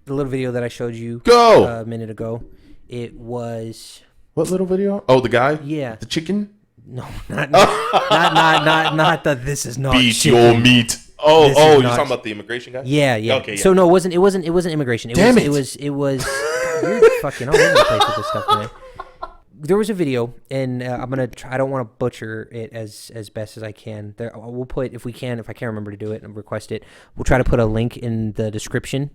the little video that I showed you a minute ago. It was what little video? Oh, the guy? Yeah, the chicken. No, not the. This is not beat chicken. your meat. Oh, you're talking about the immigration guy? Yeah. Okay, yeah. So no, it wasn't immigration. It was. You're fucking all over the place with this stuff, man. There was a video, and I'm gonna try. I don't want to butcher it as best as I can. We'll put if I can't remember to do it and request it. We'll try to put a link in the description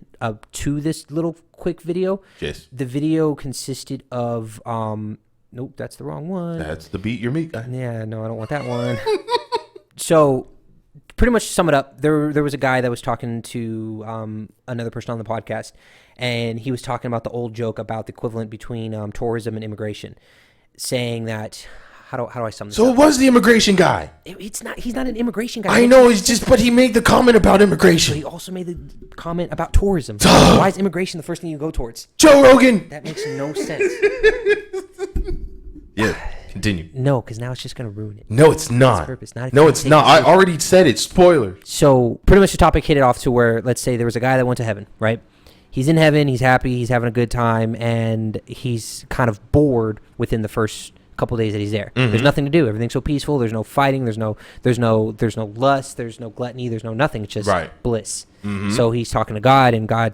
to this little quick video. Yes. The video consisted of nope, that's the wrong one. That's the beat your meat guy. Yeah, no, I don't want that one. So, pretty much to sum it up, there was a guy that was talking to another person on the podcast, and he was talking about the old joke about the equivalent between tourism and immigration, saying that how do I sum this up? So it was the immigration guy. He's not an immigration guy. I know, but he made the comment about immigration. But he also made the comment about tourism. Why is immigration the first thing you go towards? Joe Rogan. That makes no sense. Yeah, continue. No, because now it's just going to ruin it. No, it's not. No, it's not. I already said it. Spoiler. So pretty much the topic hit it off to where, let's say there was a guy that went to heaven, right? He's in heaven. He's happy. He's having a good time. And he's kind of bored within the first couple of days that he's there. Mm-hmm. There's nothing to do. Everything's so peaceful. There's no fighting. There's no lust. There's no gluttony. There's no nothing. It's just bliss. Mm-hmm. So he's talking to God, and God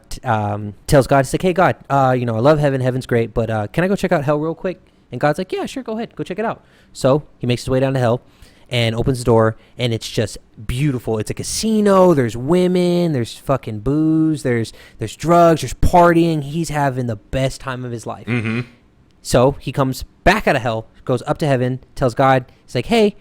tells God, he's like, hey, God, I love heaven. Heaven's great. But can I go check out hell real quick? And God's like, yeah, sure, go ahead. Go check it out. So he makes his way down to hell and opens the door, and it's just beautiful. It's a casino. There's women. There's fucking booze. There's drugs. There's partying. He's having the best time of his life. Mm-hmm. So he comes back out of hell, goes up to heaven, tells God, he's like, hey,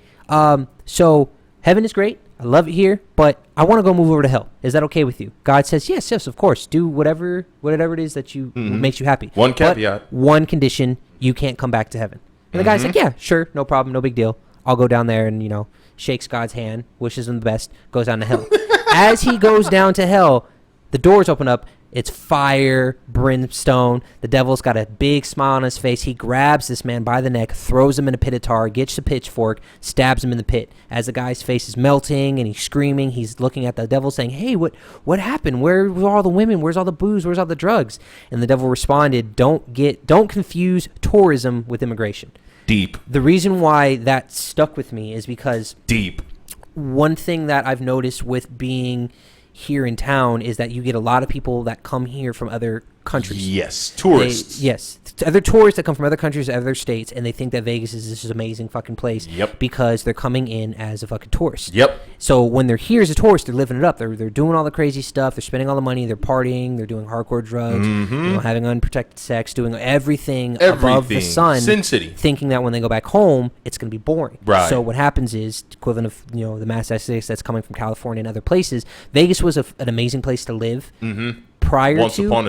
so heaven is great. I love it here, but I want to go move over to hell. Is that okay with you? God says, yes, of course. Do whatever it is that makes you happy. One caveat. But one condition, you can't come back to heaven. And the guy's like, yeah, sure, no problem, no big deal. I'll go down there and, shakes God's hand, wishes him the best, goes down to hell. As he goes down to hell, the doors open up. It's fire, brimstone. The devil's got a big smile on his face. He grabs this man by the neck, throws him in a pit of tar, gets the pitchfork, stabs him in the pit. As the guy's face is melting and he's screaming, he's looking at the devil saying, hey, what happened? Where were all the women? Where's all the booze? Where's all the drugs? And the devil responded, don't confuse tourism with immigration. Deep. The reason why that stuck with me is because one thing that I've noticed with being here in town is that you get a lot of people that come here from other countries. Yes, tourists. Other tourists that come from other countries, other states, and they think that Vegas is this amazing fucking place. Yep. Because they're coming in as a fucking tourist. Yep. So when they're here as a tourist, they're living it up. They're doing all the crazy stuff. They're spending all the money. They're partying. They're doing hardcore drugs. Mm-hmm. Having unprotected sex. Doing everything above the sun. Sin City. Thinking that when they go back home, it's going to be boring. Right. So what happens is, equivalent of the mass exodus that's coming from California and other places, Vegas was an amazing place to live. Mm-hmm. Once upon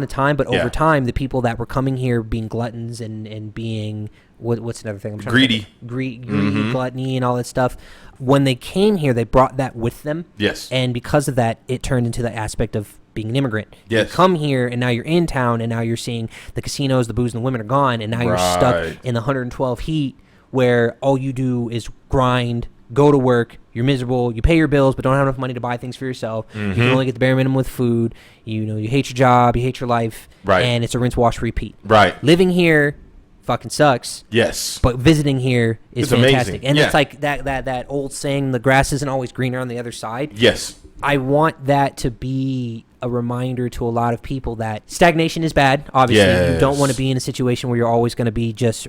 a time, but over time, the people that were coming here being gluttons and being what's another thing? I'm trying greedy, gluttony, and all that stuff. When they came here, they brought that with them. Yes, and because of that, it turned into the aspect of being an immigrant. Yes, you come here, and now you're in town, and now you're seeing the casinos, the booze, and the women are gone, and now you're stuck in the 112 heat, where all you do is grind. Go to work, you're miserable, you pay your bills, but don't have enough money to buy things for yourself. Mm-hmm. You can only get the bare minimum with food. You hate your job, you hate your life, and it's a rinse, wash, repeat. Right. Living here fucking sucks. Yes. But visiting here is fantastic. Amazing. And it's like that old saying, the grass isn't always greener on the other side. Yes. I want that to be a reminder to a lot of people that stagnation is bad. Obviously, you don't want to be in a situation where you're always going to be just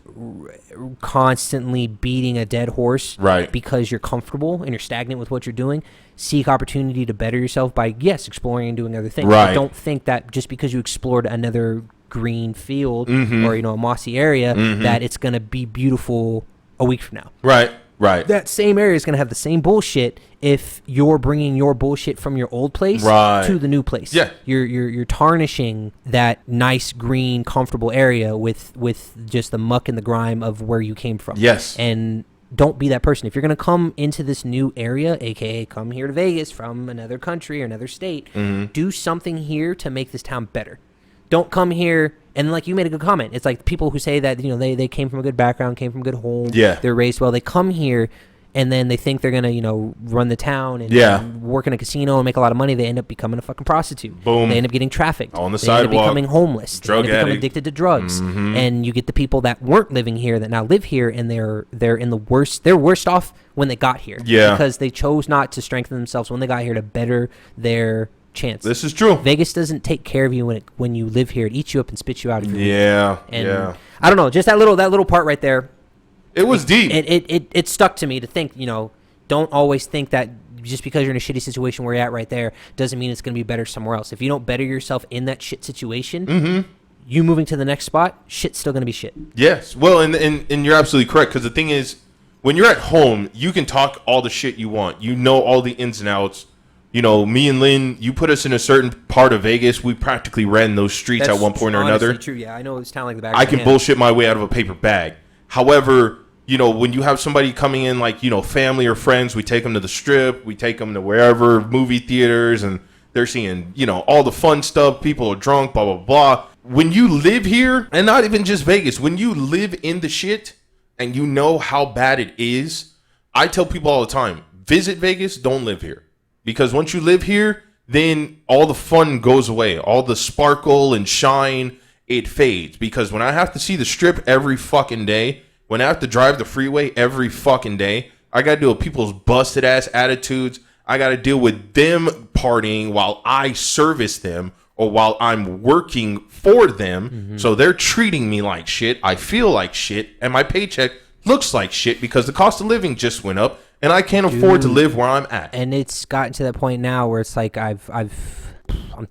constantly beating a dead horse because you're comfortable and you're stagnant with what you're doing. Seek opportunity to better yourself by, exploring and doing other things. I don't think that just because you explored another green field or, a mossy area, that it's going to be beautiful a week from now. Right. That same area is going to have the same bullshit if you're bringing your bullshit from your old place to the new place. Yeah. You're tarnishing that nice, green, comfortable area with just the muck and the grime of where you came from. Yes. And don't be that person. If you're going to come into this new area, a.k.a. come here to Vegas from another country or another state, do something here to make this town better. Don't come here, and like you made a good comment, it's like people who say that, they came from a good background, came from a good home, they're raised well, they come here and then they think they're gonna, run the town and, Yeah. and work in a casino and make a lot of money. They end up becoming a fucking prostitute. Boom. They end up getting trafficked On the they end up sidewalk. becoming homeless. Drug they end up becoming addict. addicted to drugs. And you get the people that weren't living here that now live here, and they're in the worst. They're worst off when they got here. Yeah. Because they chose not to strengthen themselves when they got here to better their chance. This is true. Vegas doesn't take care of you when you live here. It eats you up and spits you out. If you're Yeah. and yeah. I don't know, just that little part right there. It was deep. It stuck to me to think, don't always think that just because you're in a shitty situation where you're at right there doesn't mean it's going to be better somewhere else. If you don't better yourself in that shit situation, you moving to the next spot, shit's still going to be shit. Yes. Well, and you're absolutely correct, because the thing is, when you're at home, you can talk all the shit you want. You know all the ins and outs. Me and Lynn, you put us in a certain part of Vegas, we practically ran those streets at one point or another. True, yeah. I know this town like the back I of my can hand. bullshit my way out of a paper bag. However, when you have somebody coming in, like, family or friends, we take them to the Strip, we take them to wherever, movie theaters, and they're seeing, all the fun stuff. People are drunk, blah, blah, blah. When you live here, and not even just Vegas, when you live in the shit and you know how bad it is, I tell people all the time, visit Vegas, don't live here. Because once you live here, then all the fun goes away. All the sparkle and shine, it fades. Because when I have to see the Strip every fucking day, when I have to drive the freeway every fucking day, I got to deal with people's busted ass attitudes. I got to deal with them partying while I service them or while I'm working for them. So they're treating me like shit. I feel like shit. And my paycheck looks like shit because the cost of living just went up and I can't afford to live where I'm at. And it's gotten to that point now where it's like I'm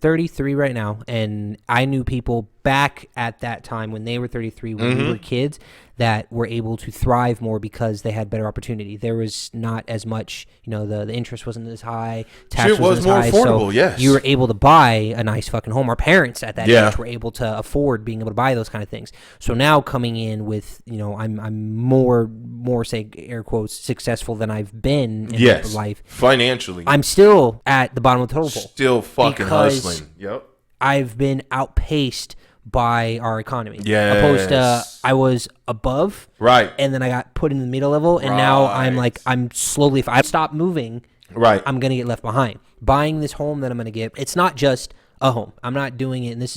33 right now, and I knew people back at that time when they were 33, when we were kids, that were able to thrive more because they had better opportunity. There was not as much, the interest wasn't as high, tax Shit was wasn't more as high, affordable, so yes. you were able to buy a nice fucking home. Our parents at that Yeah. age were able to afford being able to buy those kind of things. So now coming in with, I'm more say air quotes successful than I've been in Yes. my life. Financially. I'm still at the bottom of the total pole. Still fucking Because hustling. Yep. I've been outpaced by our economy. Yes. Opposed to I was above, Right. and then I got put in the middle level, and now I'm slowly. If I stop moving, Right. I'm gonna get left behind. Buying this home that I'm gonna get, it's not just a home. I'm not doing it, and this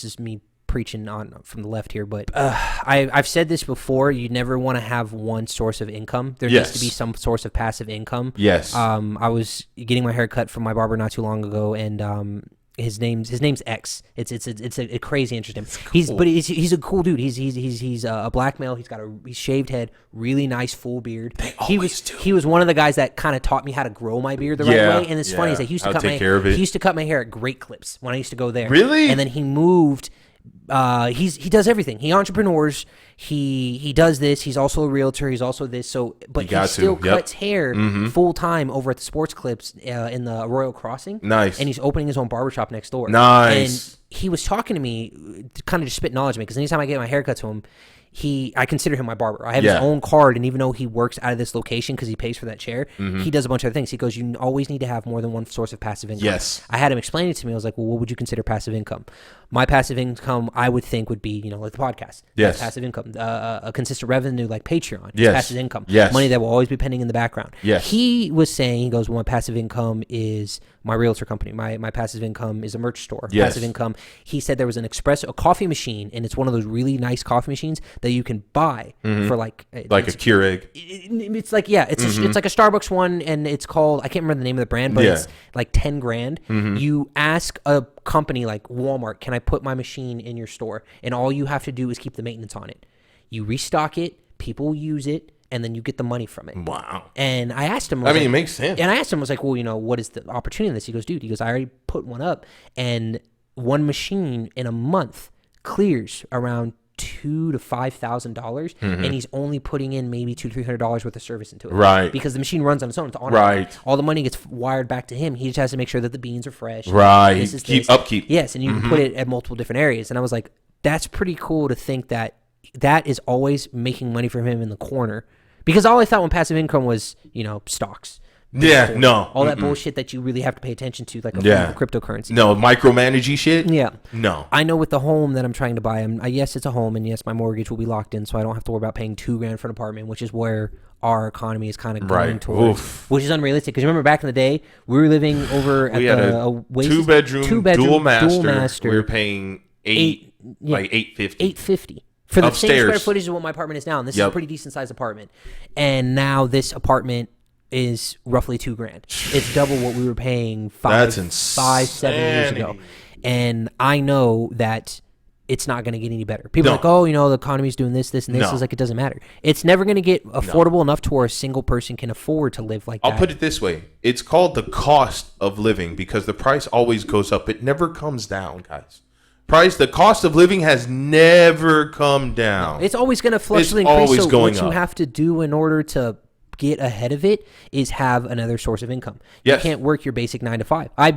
is me preaching on from the left here, but I've said this before. You never want to have one source of income. There needs to be some source of passive income. Yes. I was getting my hair cut from my barber not too long ago, and his name's X. It's a crazy interesting. He's a cool dude. He's a black male. He's got a shaved head, really nice full beard. He was one of the guys that kind of taught me how to grow my beard the right way. And it's funny is that he used to cut my hair at Great Clips when I used to go there. Really? And then he moved. He does everything. He entrepreneurs. He does this. He's also a realtor. He's also this. So, but he still cuts hair full time over at the Sports Clips in the Royal Crossing. Nice. And he's opening his own barbershop next door. Nice. And he was talking to me, kind of just spit knowledge at me, because anytime I get my hair cut to him, I consider him my barber. I have his own card, and even though he works out of this location because he pays for that chair, he does a bunch of other things. He goes, you always need to have more than one source of passive income. Yes. I had him explain it to me. I was like, well, what would you consider passive income? My passive income, I would think, would be, like the podcast. Yes. That's passive income. A consistent revenue like Patreon. Yes. Passive income. Yes. Money that will always be pending in the background. Yes. He was saying, he goes, well, my passive income is my realtor company. My passive income is a merch store. Yes. Passive income. He said there was a coffee machine, and it's one of those really nice coffee machines that you can buy for like a Keurig. It's like, it's like a Starbucks one, and it's called, I can't remember the name of the brand, but it's like 10 grand. You ask a company like Walmart, can I put my machine in your store? And all you have to do is keep the maintenance on it. You restock it, people use it, and then you get the money from it. Wow. And I asked him, it makes sense. And I asked him, I was like, well, what is the opportunity in this? He goes, dude, I already put one up, and one machine in a month clears around $2,000 to $5,000, and he's only putting in maybe $200-300 worth of service into it, right? Because the machine runs on its own. It's on right. All the money gets wired back to him. He just has to make sure that the beans are fresh. Right. Upkeep. Yes, and you can put it at multiple different areas. And I was like, that's pretty cool to think that is always making money for him in the corner. Because all I thought when passive income was, stocks, Yeah, Bitcoin, no. all that bullshit that you really have to pay attention to, like a cryptocurrency. No, micromanagey shit? Yeah. No. I know with the home that I'm trying to buy, yes, it's a home, and yes, my mortgage will be locked in, so I don't have to worry about paying $2,000 for an apartment, which is where our economy is kind of going towards, which is unrealistic. Because remember, back in the day, we were living over at a two-bedroom, dual master. We were paying $850 for the same square footage as what my apartment is now. And this is a pretty decent sized apartment. And now this apartment is roughly $2,000. It's double what we were paying 7 years ago. And I know that it's not going to get any better. People are like, oh, the economy's doing this, and this. It's like, it doesn't matter. It's never going to get affordable enough to where a single person can afford to live like that. I'll put it this way. It's called the cost of living because the price always goes up. It never comes down, guys. The cost of living has never come down. It's always going to fluctuate. It's always going up. What you have to do in order to get ahead of it is have another source of income. You can't work your basic 9 to 5. I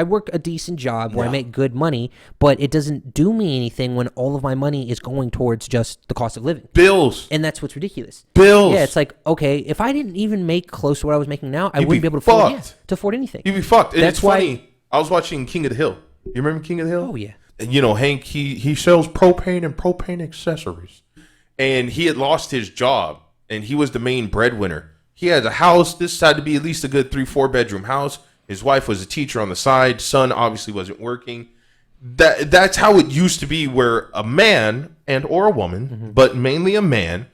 work a decent job where I make good money, but it doesn't do me anything when all of my money is going towards just the cost of living. Bills. And that's what's ridiculous. Bills. Yeah, it's like, okay, if I didn't even make close to what I was making now, I wouldn't be able to afford anything. You'd be fucked. And that's funny. I was watching King of the Hill. You remember King of the Hill? Oh, yeah. And, Hank, he sells propane and propane accessories. And he had lost his job, and he was the main breadwinner. He had a house. This had to be at least a good 3-4 bedroom house. His wife was a teacher on the side. Son obviously wasn't working. That's how it used to be, where a man or a woman, but mainly a man,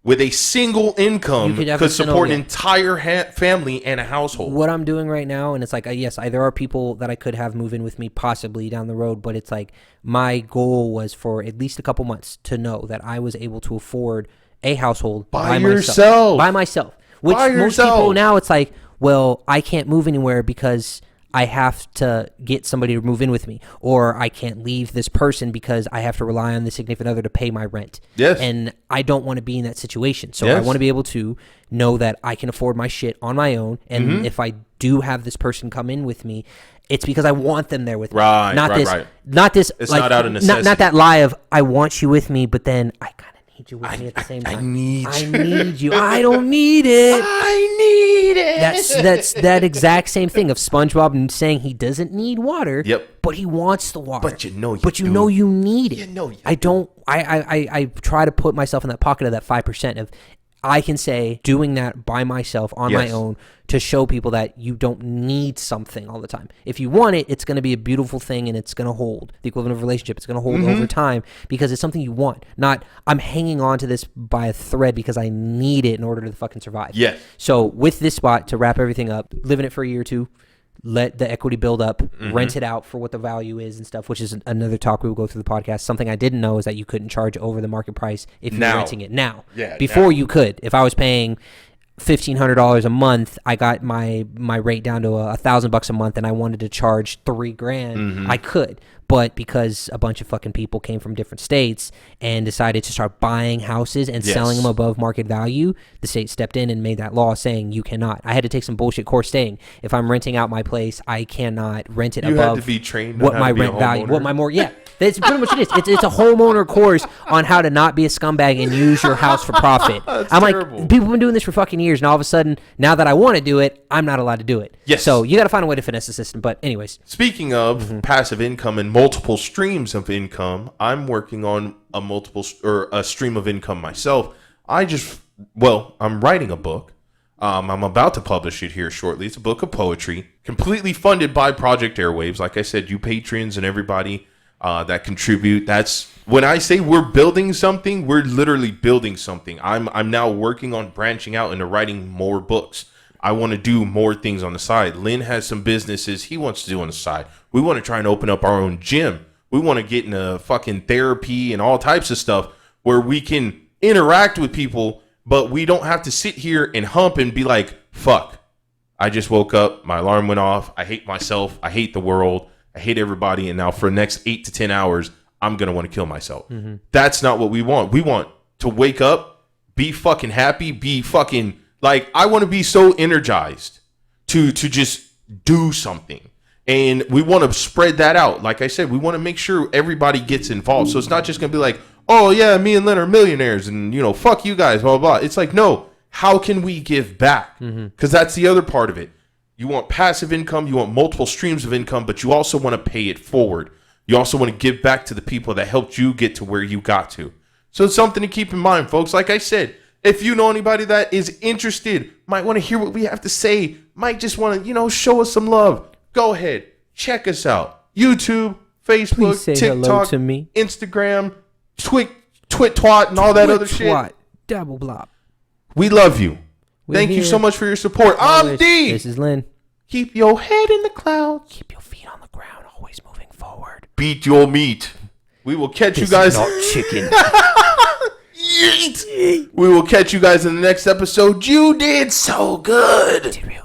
with a single income could support an entire family and a household. What I'm doing right now, and it's like, yes, there are people that I could have move in with me possibly down the road, but it's like my goal was for at least a couple months to know that I was able to afford a household by myself. Which most people now, it's like, well, I can't move anywhere because I have to get somebody to move in with me, or I can't leave this person because I have to rely on the significant other to pay my rent. Yes. And I don't want to be in that situation. So I want to be able to know that I can afford my shit on my own. And if I do have this person come in with me, it's because I want them there with me. Right. Not this. It's like, not out of necessity. Not that lie of I want you with me, but then I kind of need you with me at the same time. I need you. I don't need it. I need it. That's that exact same thing of SpongeBob saying he doesn't need water. Yep. But he wants the water. But you know you need it. I don't. I try to put myself in that pocket of that 5% of. I can say doing that by myself on my own to show people that you don't need something all the time. If you want it, it's going to be a beautiful thing and it's going to hold. The equivalent of a relationship, it's going to hold over time because it's something you want. Not, I'm hanging on to this by a thread because I need it in order to fucking survive. Yeah. So with this spot, to wrap everything up, live in it for a year or two, let the equity build up, rent it out for what the value is and stuff, which is another talk we will go through the podcast. Something I didn't know is that you couldn't charge over the market price if you're renting it now. Yeah, before you could. If I was paying $1,500 a month, I got my rate down to $1,000 a month, and I wanted to charge $3,000. I could, but because a bunch of fucking people came from different states and decided to start buying houses and selling them above market value, the state stepped in and made that law saying you cannot. I had to take some bullshit course saying if I'm renting out my place, I cannot rent it above had to be trained what my rent value, what my more that's pretty much it is. It's a homeowner course on how to not be a scumbag and use your house for profit. I'm terrible. Like, people have been doing this for fucking years, and all of a sudden, now that I want to do it, I'm not allowed to do it. Yes. So you got to find a way to finesse the system. But anyways. Speaking of passive income and multiple streams of income, I'm working on a stream of income myself. I'm writing a book. I'm about to publish it here shortly. It's a book of poetry, completely funded by Project Airwaves. Like I said, you patrons and everybody that contribute. That's when I say we're building something, we're literally building something. I'm now working on branching out into writing more books. I want to do more things on the side. Lynn has some businesses he wants to do on the side. We want to try and open up our own gym. We want to get into fucking therapy and all types of stuff where we can interact with people, but we don't have to sit here and hump and be like, fuck, I just woke up, my alarm went off, I hate myself, I hate the world, I hate everybody, and now for the next 8 to 10 hours, I'm going to want to kill myself. That's not what we want. We want to wake up, be fucking happy, be fucking, like, I want to be so energized to just do something. And we want to spread that out. Like I said, we want to make sure everybody gets involved. So it's not just going to be like, oh, yeah, me and Lynn are millionaires and, fuck you guys, blah, blah, blah. It's like, no, how can we give back? Because that's the other part of it. You want passive income, you want multiple streams of income, but you also want to pay it forward. You also want to give back to the people that helped you get to where you got to. So it's something to keep in mind, folks. Like I said, if you know anybody that is interested, might want to hear what we have to say, might just want to, show us some love, go ahead. Check us out. YouTube, Facebook, TikTok, to me. Instagram, Twit-twat, and all that other shit. Double blop. We love you. Thank you so much for your support. I'm D. This is Lynn. Keep your head in the clouds. Keep your feet on the ground, always moving forward. Beat your meat. We will catch you guys. Is not chicken. Yeet. We will catch you guys in the next episode. You did so good. Did we